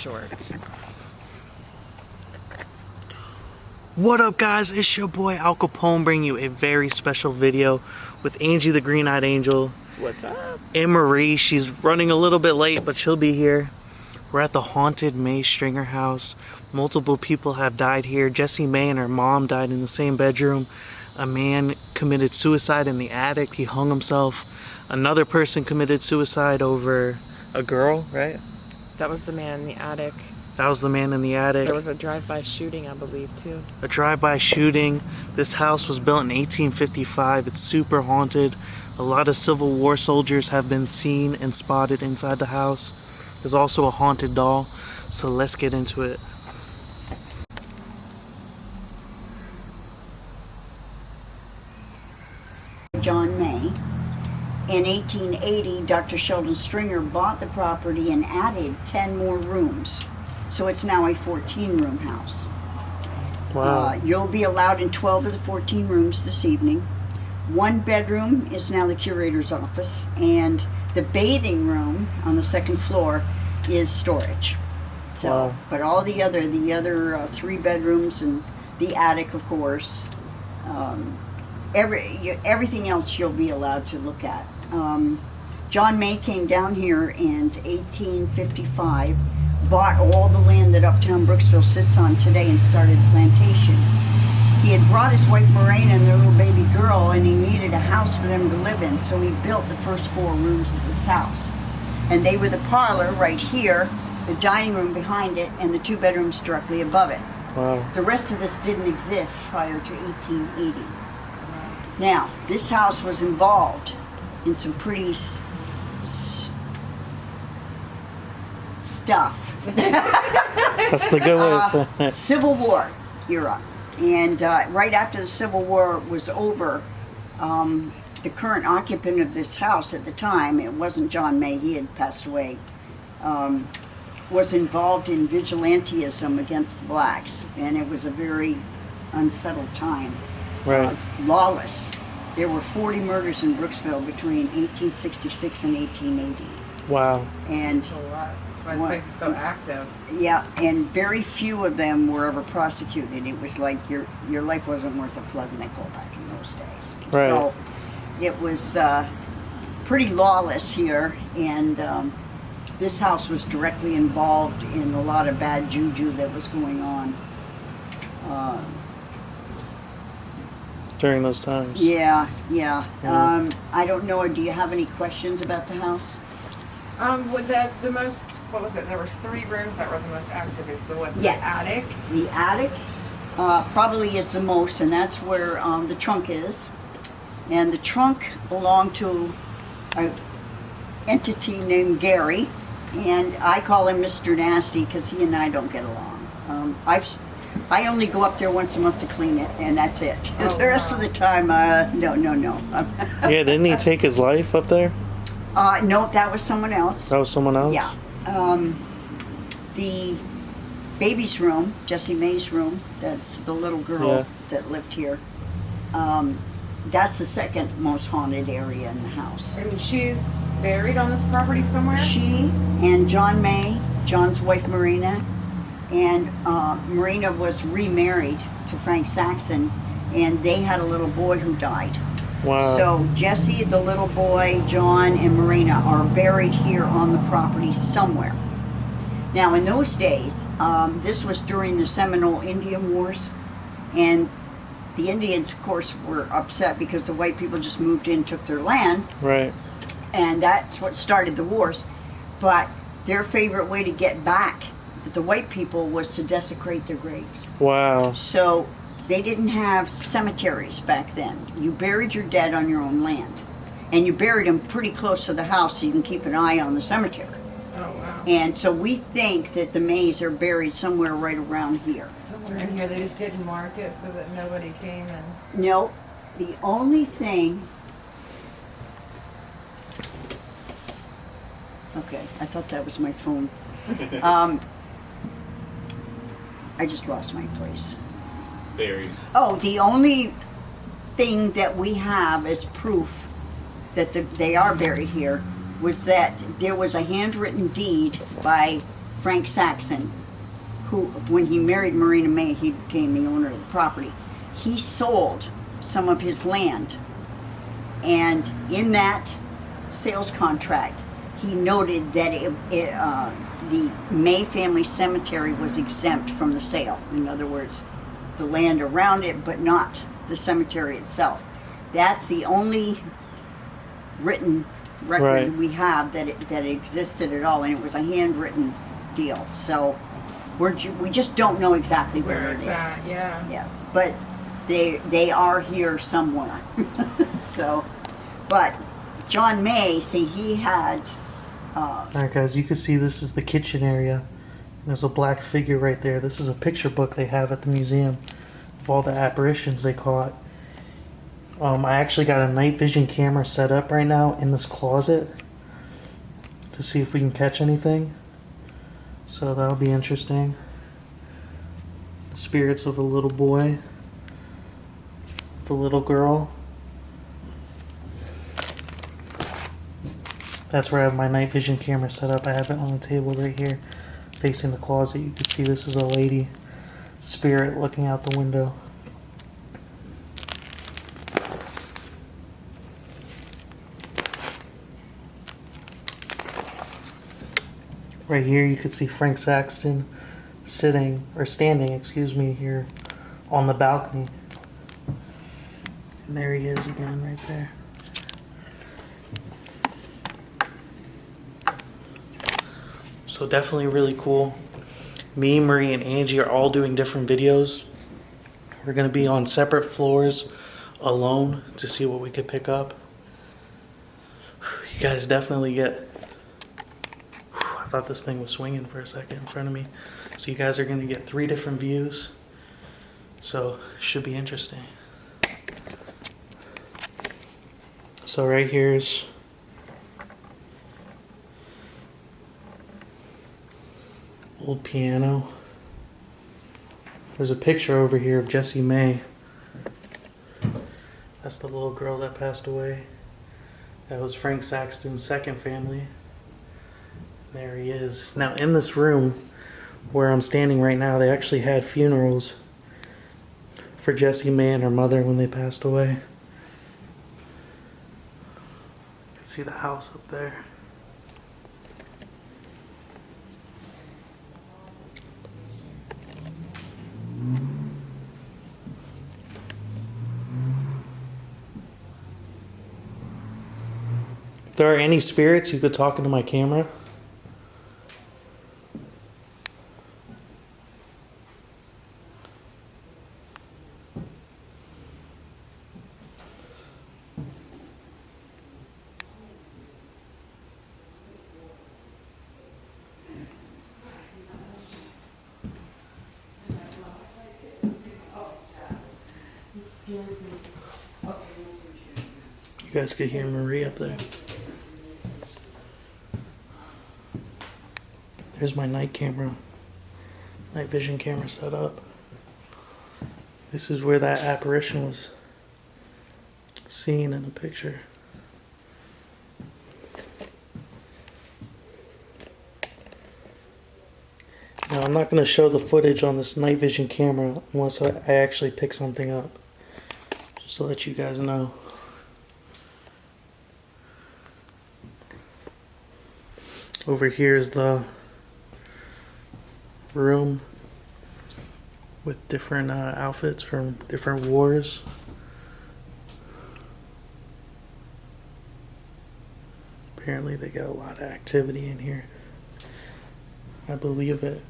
short. What up, guys? It's your boy Al Capone bringing you a very special video with Angie the Green-Eyed Angel. What's up? And Marie. She's running a little bit late, but she'll be here. We're at the haunted Mae Stringer house. Multiple people have died here. Jessie Mae and her mom died in the same bedroom. A man committed suicide in the attic. He hung himself. Another person committed suicide over a girl, right? That was the man in the attic. That was the man in the attic. There was a drive-by shooting, I believe, too. A drive-by shooting. This house was built in 1855. It's super haunted. A lot of Civil War soldiers have been seen and spotted inside the house. There's also a haunted doll. So let's get into it. John May. In 1880, Dr. Sheldon Stringer bought the property and added 10 more rooms. So it's now a 14-room house. Wow. You'll be allowed in 12 of the 14 rooms this evening. One bedroom is now the curator's office, and the bathing room on the second floor is storage. So, wow. But all the other 3 bedrooms and the attic, of course, everything else you'll be allowed to look at. John May came down here in 1855, bought all the land that Uptown Brooksville sits on today and started a plantation. He had brought his wife Morena and their little baby girl, and he needed a house for them to live in, so he built the first 4 rooms of this house. And they were the parlor right here, the dining room behind it, and the 2 bedrooms directly above it. Wow. The rest of this didn't exist prior to 1880. Now, this house was involved in some pretty stuff. That's the good way of saying it. Civil War era. And right after the Civil War was over, the current occupant of this house at the time, it wasn't John May, he had passed away, was involved in vigilantism against the blacks. And it was a very unsettled time. Right. Lawless. There were 40 murders in Brooksville between 1866 and 1880. Wow. And That's a lot. That's why this place is so active. yeah, and very few of them were ever prosecuted. It was like your life wasn't worth a plug nickel back in those days. Right. So it was pretty lawless here, and this house was directly involved in a lot of bad juju that was going on. During those times. Yeah. I don't know. Do you have any questions about the house? With that, the most, what was it? There was 3 rooms that were the most active. Is the what? Yes. The attic? The attic probably is the most, and that's where the trunk is. And the trunk belonged to an entity named Gary, and I call him Mr. Nasty because he and I don't get along. I only go up there once a month to clean it, and that's it. Oh, the rest of the time, no. Yeah, didn't he take his life up there? No, that was someone else. That was someone else? Yeah. The baby's room, Jessie Mae's room, that's the little girl that lived here. That's the second most haunted area in the house. And she's buried on this property somewhere? She and John May, John's wife Marina, and Marina was remarried to Frank Saxon, and they had a little boy who died. Wow. So Jessie, the little boy, John, and Marina are buried here on the property somewhere. Now, in those days, this was during the Seminole Indian Wars, and the Indians, of course, were upset because the white people just moved in, took their land. Right. And that's what started the wars. But their favorite way to get back at the white people was to desecrate their graves. Wow. So they didn't have cemeteries back then. You buried your dead on your own land. And you buried them pretty close to the house so you can keep an eye on the cemetery. Oh, wow. And so we think that the Mays are buried somewhere right around here. Somewhere in here, they just didn't mark it so that nobody came and... No, the only thing... Okay, I thought that was my phone. I just lost my place. Buried. Oh, the only thing that we have as proof that they are buried here was that there was a handwritten deed by Frank Saxon, who, when he married Marina Mae, he became the owner of the property. He sold some of his land, and in that sales contract, he noted that the May family cemetery was exempt from the sale. In other words, the land around it, but not the cemetery itself. That's the only written record Right. we have that it existed at all, and it was a handwritten deal. So we just don't know exactly where it it's is. at, yeah. Yeah, but they are here somewhere. So, but John May, see, he had. Alright guys, you can see this is the kitchen area. There's a black figure right there. This is a picture book they have at the museum of all the apparitions they caught. I actually got a night vision camera set up right now in this closet to see if we can catch anything. So that'll be interesting. The spirits of a little boy, the little girl. That's where I have my night vision camera set up. I have it on the table right here facing the closet. You can see this is a lady spirit looking out the window. Right here you can see Frank Saxton standing here on the balcony. And there he is again right there. So definitely really cool. Me, Marie, and Angie are all doing different videos. We're going to be on separate floors alone to see what we could pick up. You guys definitely get... I thought this thing was swinging for a second in front of me. So you guys are going to get 3 different views. So it should be interesting. So right here's old piano. There's a picture over here of Jessie Mae. That's the little girl that passed away. That was Frank Saxton's second family. There he is. Now in this room where I'm standing right now, they actually had funerals for Jessie Mae and her mother when they passed away. You can see the house up there. If there are any spirits who could talk into my camera, you guys could hear Marie up there. There's my night vision camera set up. This is where that apparition was seen in the picture. Now I'm not going to show the footage on this night vision camera unless I actually pick something up. Just to let you guys know. Over here is the room with different outfits from different wars. Apparently they got a lot of activity in here. I believe it.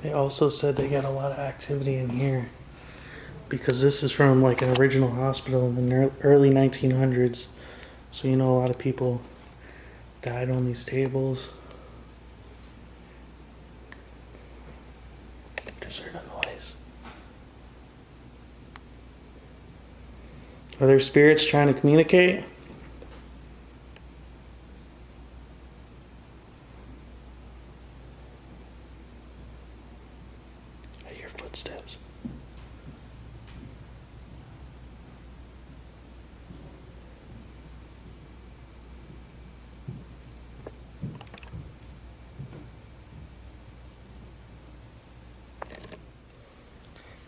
They also said they got a lot of activity in here because this is from like an original hospital in the early 1900s. So you know a lot of people died on these tables. Just heard a noise. Are there spirits trying to communicate? I hear footsteps.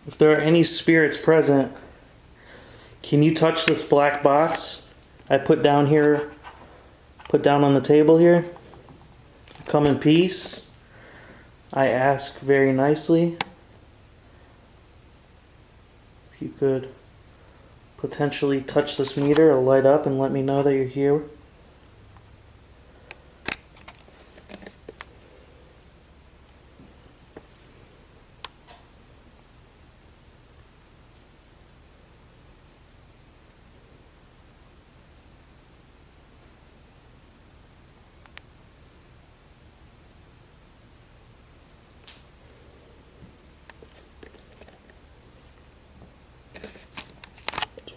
If there are any spirits present, can you touch this black box I put down here, put down on the table here? Come in peace. I ask very nicely. If you could potentially touch this meter, it'll light up and let me know that you're here.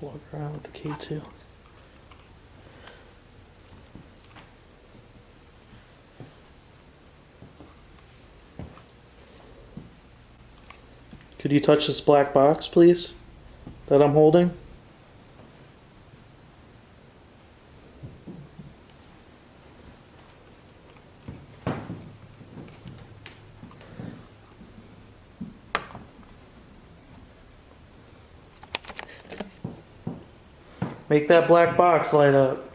Walk around with the key too. Could you touch this black box, please, that I'm holding? Make that black box light up.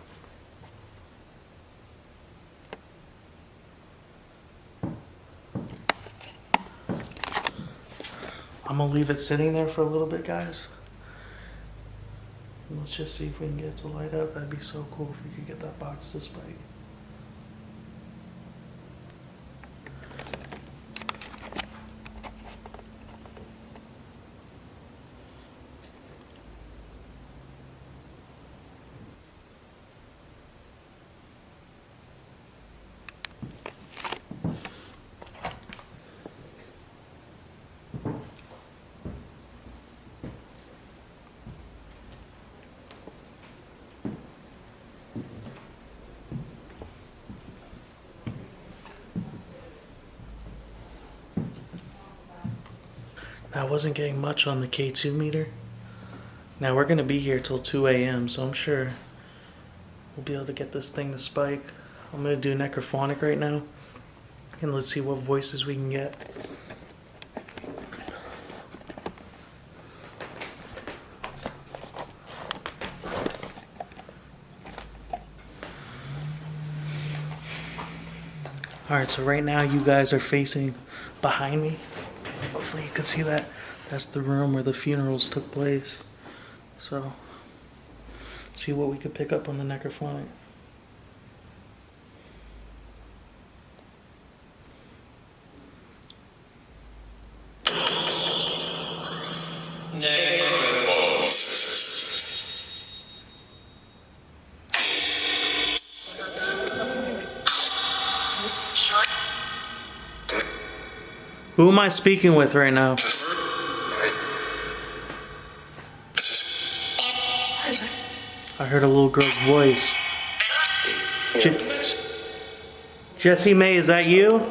I'm gonna leave it sitting there for a little bit, guys. And let's just see if we can get it to light up. That'd be so cool if we could get that box to spike. I wasn't getting much on the K2 meter. Now we're going to be here till 2 a.m. so I'm sure we'll be able to get this thing to spike. I'm going to do Necrophonic right now. And let's see what voices we can get. Alright, so right now you guys are facing behind me. Hopefully you can see that. That's the room where the funerals took place. So, see what we could pick up on the Necrophonic. Who am I speaking with right now? I heard a little girl's voice. Jessie Mae, is that you?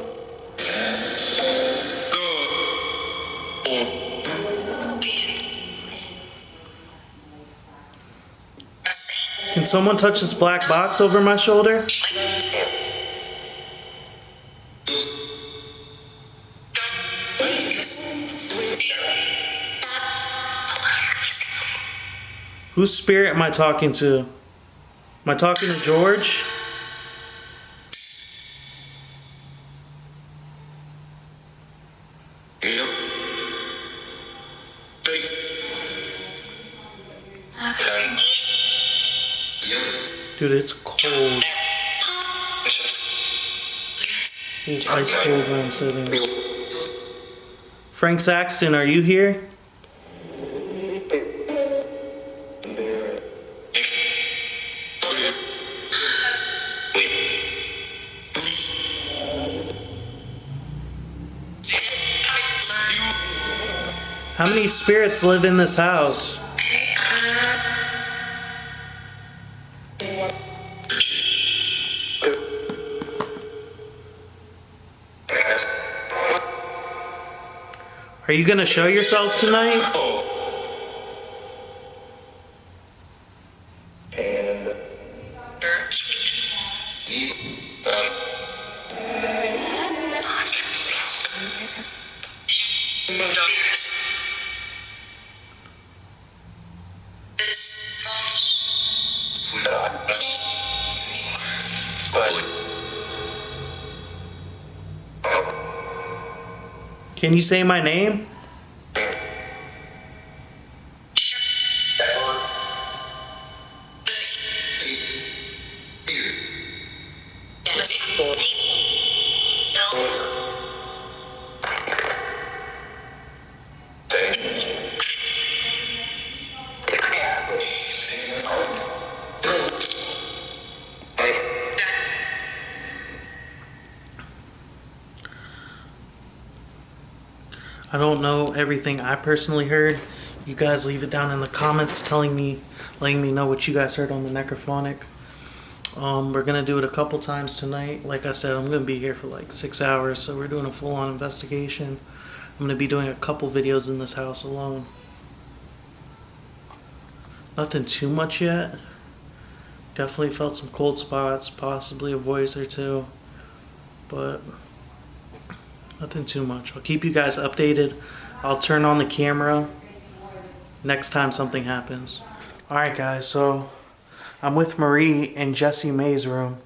Can someone touch this black box over my shoulder? Whose spirit am I talking to? Am I talking to George? Dude, it's cold. It's ice cold where I'm sitting. Frank Saxton, are you here? How many spirits live in this house? Are you gonna show yourself tonight? Can you say my name? I don't know everything I personally heard. You guys leave it down in the comments letting me know what you guys heard on the Necrophonic. We're gonna do it a couple times tonight. Like I said, I'm gonna be here for like 6 hours, so we're doing a full-on investigation. I'm gonna be doing a couple videos in this house alone. Nothing too much yet. Definitely felt some cold spots, possibly a voice or two, but nothing too much. I'll keep you guys updated. I'll turn on the camera next time something happens. Alright guys, so I'm with Marie in Jessie Mae's room,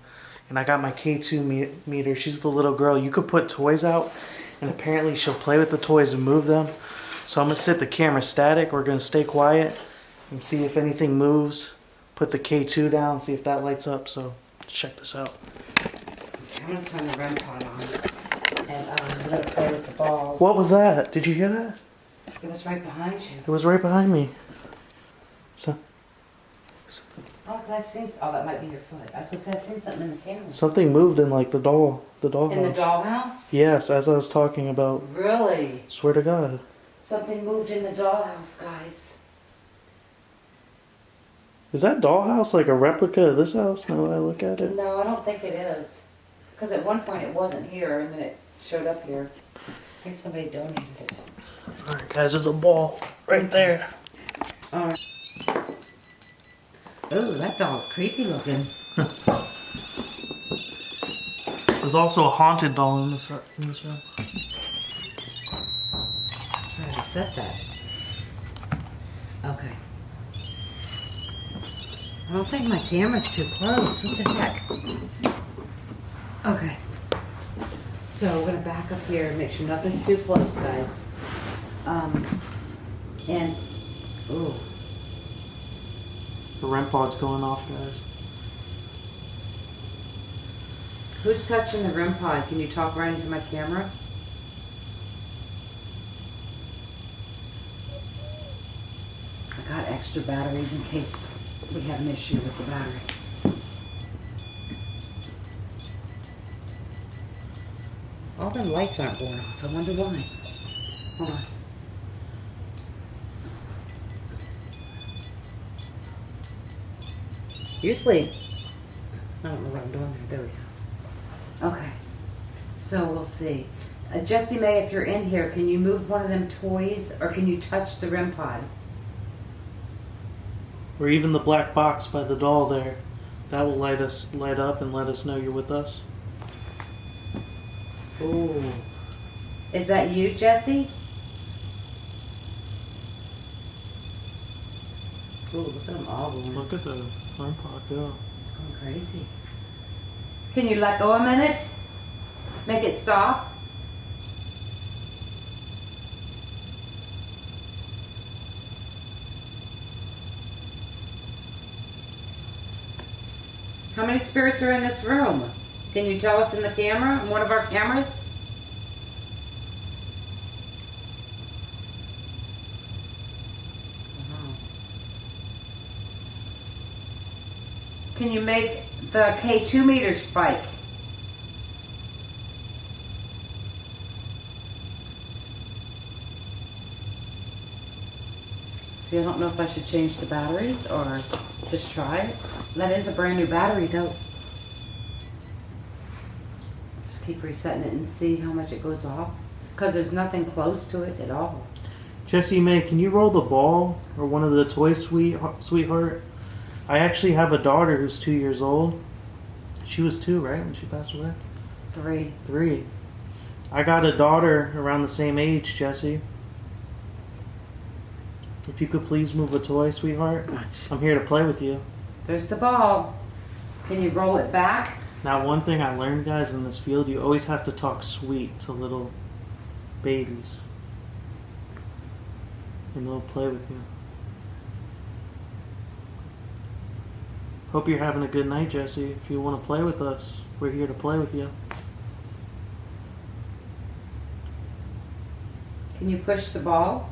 and I got my K2 meter. She's the little girl. You could put toys out, and apparently she'll play with the toys and move them. So I'm going to set the camera static. We're going to stay quiet and see if anything moves. Put the K2 down, see if that lights up. So let's check this out. I'm going to turn the REM pod on. And we're going to play with the balls. What was that? Did you hear that? It was right behind you. It was right behind me. Oh, I seen. Oh, that might be your foot. I was going to say, I seen something in the camera. Something moved in like the doll In the house. dollhouse? Yes, as I was talking about. Really? Swear to God. Something moved in the dollhouse, guys. Is that dollhouse like a replica of this house now that I look at it? No, I don't think it is. Because at one point it wasn't here, and then it showed up here. I think somebody donated it. Alright guys, there's a ball right there. Alright. Oh, that doll's creepy looking. There's also a haunted doll in this room. Try to set that. Okay. I don't think my camera's too close. What the heck? Okay. So we're gonna back up here and make sure nothing's too close, guys. And ooh, The REM pod's going off, guys. who's touching the REM pod? Can you talk right into my camera? I got extra batteries in case we have an issue with the battery. All them lights aren't going off. I wonder why. Hold on. Usually, I don't know what I'm doing there. There we go. Okay. So we'll see. Jessie Mae, if you're in here, can you move one of them toys, or can you touch the REM pod? Or even the black box by the doll there. That will light up and let us know you're with us. Ooh. Is that you, Jessie? Ooh, look at them all going. Look at the REM pod, yeah. It's going crazy. Can you let go a minute? Make it stop? How many spirits are in this room? Can you tell us in the camera, in one of our cameras? Wow. Can you make the K2 meter spike? See, I don't know if I should change the batteries or just try it. That is a brand new battery though. Just keep resetting it and see how much it goes off. Because there's nothing close to it at all. Jessie Mae, can you roll the ball or one of the toys, sweetheart? I actually have a daughter who's 2 years old. She was 2, right, when she passed away? 3. 3. I got a daughter around the same age, Jessie. If you could please move a toy, sweetheart. I'm here to play with you. There's the ball. Can you roll it back? Now, one thing I learned, guys, in this field, you always have to talk sweet to little babies. And they'll play with you. Hope you're having a good night, Jessie. If you want to play with us, we're here to play with you. Can you push the ball?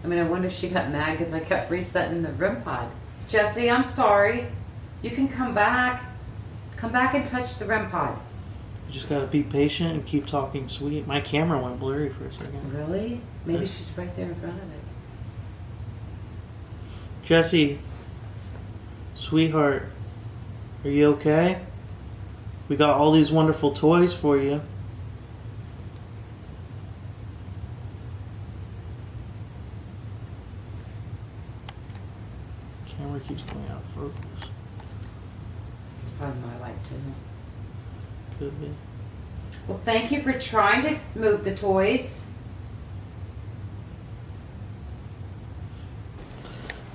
I mean, I wonder if she got mad because I kept resetting the REM pod. Jessie, I'm sorry. You can come back. Come back and touch the REM pod. You just gotta be patient and keep talking sweet. My camera went blurry for a second. Really? Maybe she's right there in front of it. Jessie, sweetheart, are you okay? We got all these wonderful toys for you. Camera keeps going out of focus. It's probably my light too. Could be. Well, thank you for trying to move the toys.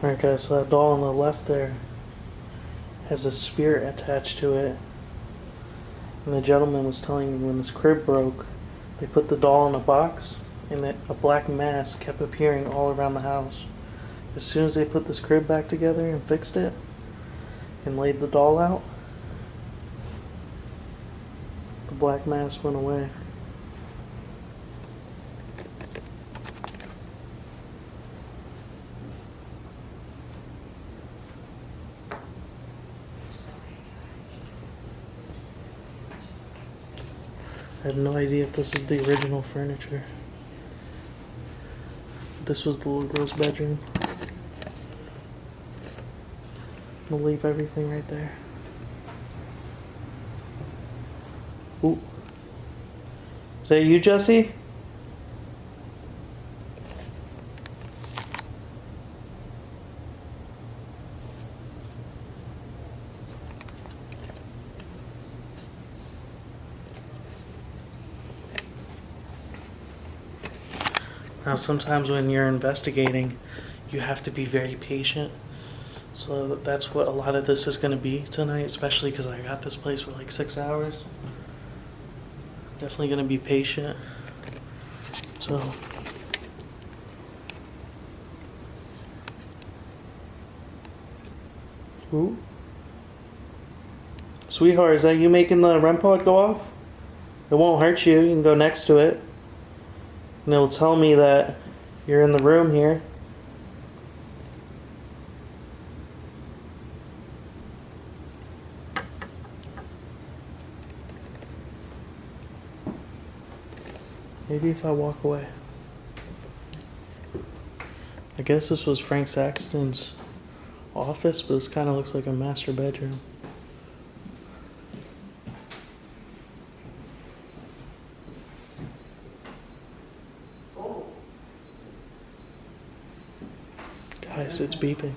Alright guys, so that doll on the left there has a spirit attached to it. And the gentleman was telling me when this crib broke, they put the doll in a box and that a black mass kept appearing all around the house. As soon as they put this crib back together and fixed it and laid the doll out, the black mass went away. I have no idea if this is the original furniture. This was the little girl's bedroom. I'm gonna leave everything right there. Ooh. Is that you, Jessie? Now, sometimes when you're investigating, you have to be very patient. So that's what a lot of this is going to be tonight, especially because I got this place for like 6 hours. Definitely going to be patient. So, ooh. Sweetheart, is that you making the REM pod go off? It won't hurt you. You can go next to it. And it'll tell me that you're in the room here. Maybe if I walk away. I guess this was Frank Saxton's office, but this kind of looks like a master bedroom. Guys, it's beeping.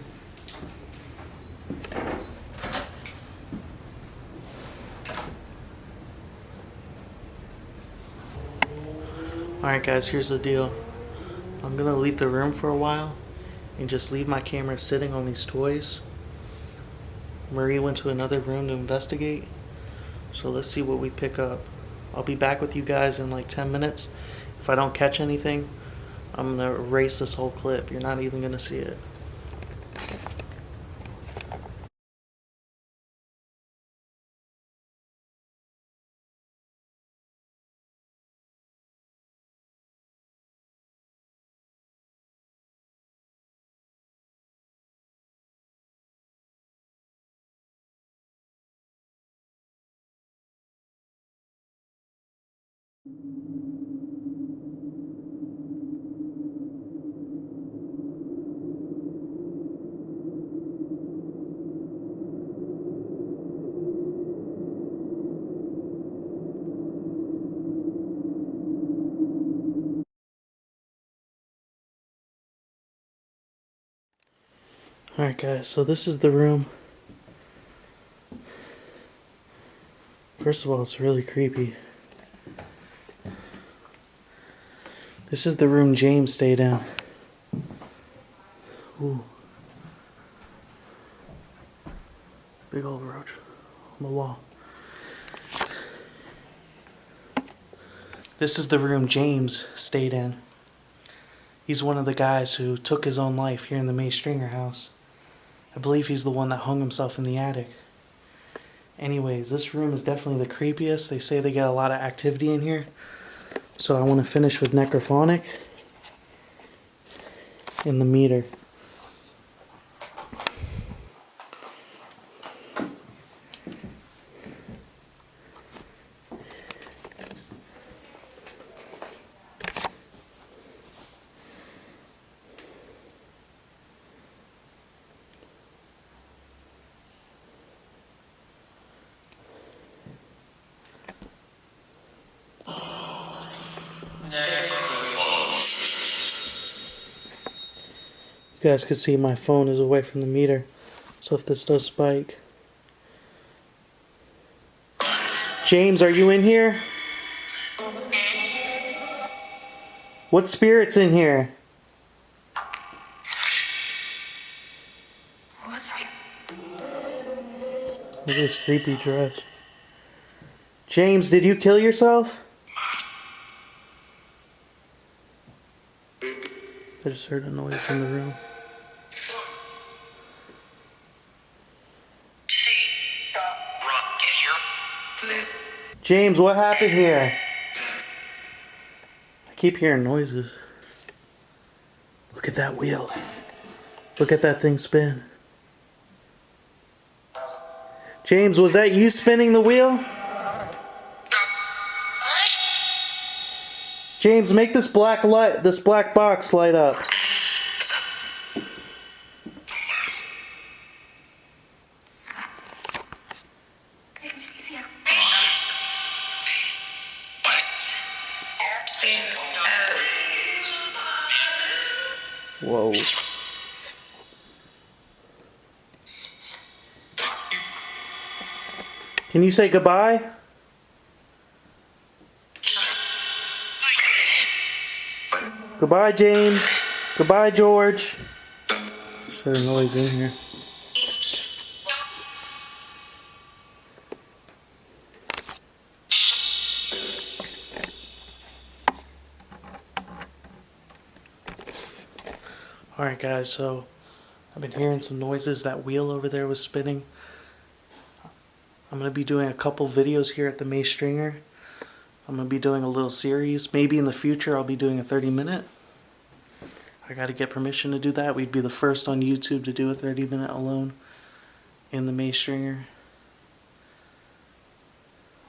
Alright guys, here's the deal. I'm gonna leave the room for a while and just leave my camera sitting on these toys. Marie went to another room to investigate, so let's see what we pick up. I'll be back with you guys in like 10 minutes. If I don't catch anything, I'm gonna erase this whole clip. You're not even gonna see it. Alright guys, so this is the room. First of all, it's really creepy. This is the room James stayed in. Ooh. Big old roach on the wall. This is the room James stayed in. He's one of the guys who took his own life here in the Mae Stringer house. I believe he's the one that hung himself in the attic. Anyways, this room is definitely the creepiest. They say they get a lot of activity in here. So I want to finish with Necrophonic in the meter. You guys can see my phone is away from the meter, so if this does spike. James, are you in here? What spirit's in here? Look at this creepy dress. James, did you kill yourself? I just heard a noise in the room. James, what happened here? I keep hearing noises. Look at that wheel. Look at that thing spin. James, was that you spinning the wheel? James, make this black box light up. Whoa. Can you say goodbye? Goodbye, James. Goodbye, George. Just heard a noise in here. Alright guys, so I've been hearing some noises. That wheel over there was spinning. I'm going to be doing a couple videos here at the Mae Stringer. I'm going to be doing a little series. Maybe in the future I'll be doing a 30-minute. I got to get permission to do that. We'd be the first on YouTube to do a 30-minute alone in the Mae Stringer.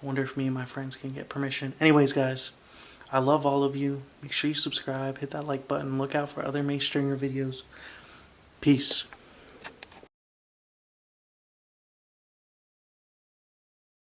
I wonder if me and my friends can get permission. Anyways guys, I love all of you. Make sure you subscribe, hit that like button, look out for other Mae Stringer videos. Peace.